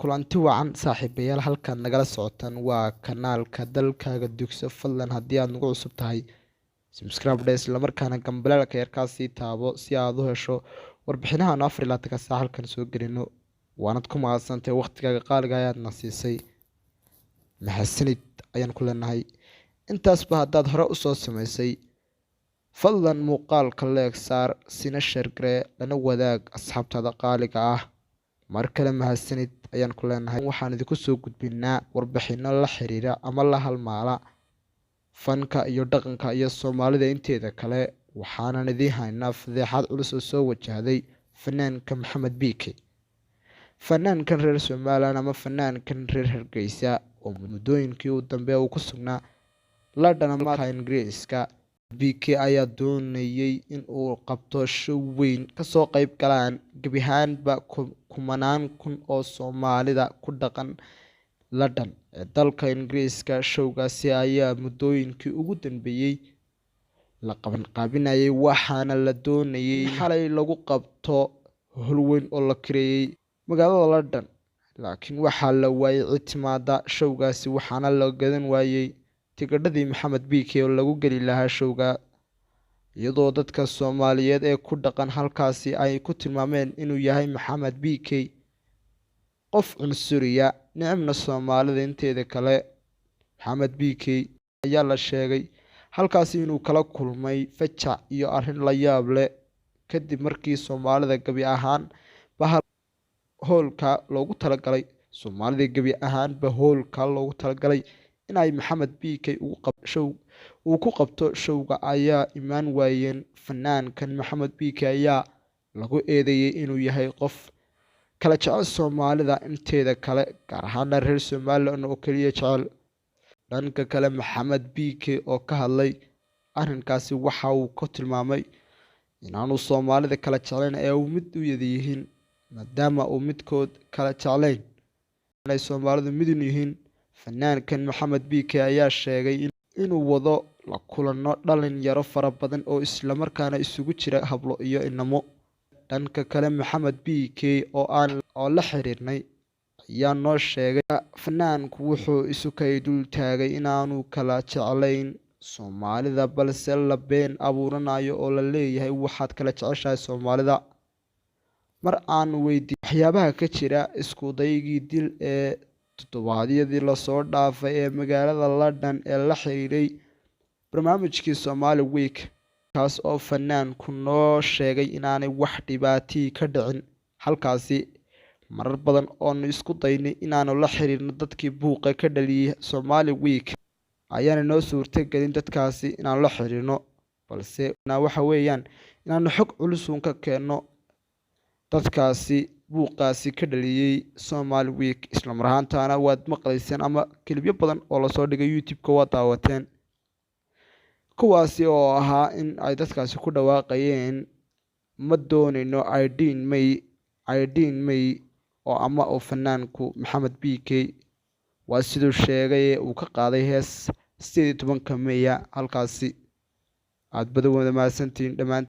kulanti wacan saaxiibayaal halkan nagala socotaan waa kanaalka dalkaaga dugso fadlan haddii aad nagu cusub tahay subscribe dhe isla markaana gambalaalka yarkaasii taabo si aad u hesho warbixinahan 24 saac halkan soo gelino waanad ku mahadsantahay waqtigaaga qaaliga ayaadna siisay mahadsanid ayaan ku leenahay intaasba haddaad hore usoo samaysay fadlan muuqaalka leeg saar sina shargare lana wadaag asxaabtaada qaaliga ah mar kale mahadsanid ayaan ku leenahay waxaan idinku soo gudbinaa warbixino la xiriira ama la halmaala fanka iyo dhaqanka iyo Soomaalida inteeda kale waxaanan idin haynaa fadeexad culus oo soo wajahday fanaanka Maxamed Biike fanaankan reer Soomaaliland ama fanaankan reer Hargeysa oo muddooyinkii u dambeeyay uu ku sugnaa London ama Ingiriiska Biike ayaa doonayay in uu qabto show weyn kasoo qayb galaan gabi ahaanba kumanaan kun oo Soomaalida ku dhaqan London ee dalka Ingiriiska showgaasi ayaa muddooyinkii ugu dambeeyay la qabanqaabinayay waxaana la doonayay xalay lagu qabto hol weyn oo la kireeyay magaalada London laakiin waxaa la waayay ictimaada showgaasi waxaana la gadan waayay tigidhadii Maxamed Biike oo lagu gali lahaa showga iyadoo dadka Soomaaliyeed ee ku dhaqan halkaasi ay ku tilmaameen inuu yahay Maxamed Biike qof cunsuriya nicmna Soomaalida inteeda kale Maxamed Biike ayaa la sheegay halkaasi inuu kala kulmay fajac iyo arrin la yaab leh kadib markii Soomaalida gabi ahaan hoolka loogu talagalay Soomaalida gabi ahaanba hoolka loogu talagalay in ay Maxamed Biike uu ku qabto showga ayaa imaan waayeen fanaankan Maxamed Biike ayaa lagu eedeeyay inuu yahay qof kala jecel Soomaalida inteeda kale gaar ahaan reer Soomaaliland oo kaliya jecel dhanka kale Maxamed Biike oo ka hadlay arrinkaasi waxa uu ku tilmaamay inaanu Soomaalida kala jeclayn ee uu mid u yihiin maadaama uu midkood kala jeclayn inay Soomaalidu mid u yihiin fanaankan Maxamed Biike ayaa sheegay inuu wado la kulano dhalinyaro fara badan oo isla markaana isugu jira hablo iyo inamo dhanka kale Maxamed Biike oo la xiriirnay ayaa noo sheegay fanaanku wuxuu isu kay dul taagay inaanu kala jeclayn Soomaalida balse la been abuuranayo oo la leeyahay waxaad kala jeceshahay Soomaalida mar aan weydiiyay waxyaabaha ka jira isku daygii dil ee toddobaadyadii la soo dhaafay ee magaalada London ee la xiriiray barnaamijkii Somali Week kaas oo fanaanku noo sheegay inaanay wax dhibaato ka dhicin halkaasi marar badan oo isku daynay inaanu la xiriirno dadkii buuqa ka dhaliyay Somali Week ayaana noo suurtagelin dadkaasi inaan la xiriirno balse waxa weeyaan inaanu xog culus ka keenno dadkaasi buuqaasi ka dhaliyay Somali Week isla mar ahaantaana waad maqlayseen ama kilibyo badan oo la soo dhigay YouTube-ka waa daawateen kuwaasi oo ahaa in ay dadkaasi ku dhawaaqayeen ma doonayno Aydin May oo fanaanku Maxamed Biike waa sidoo sheegay uu ka qaaday hees 18 May halkaasi aad badan wada mahadsantiin dhamaan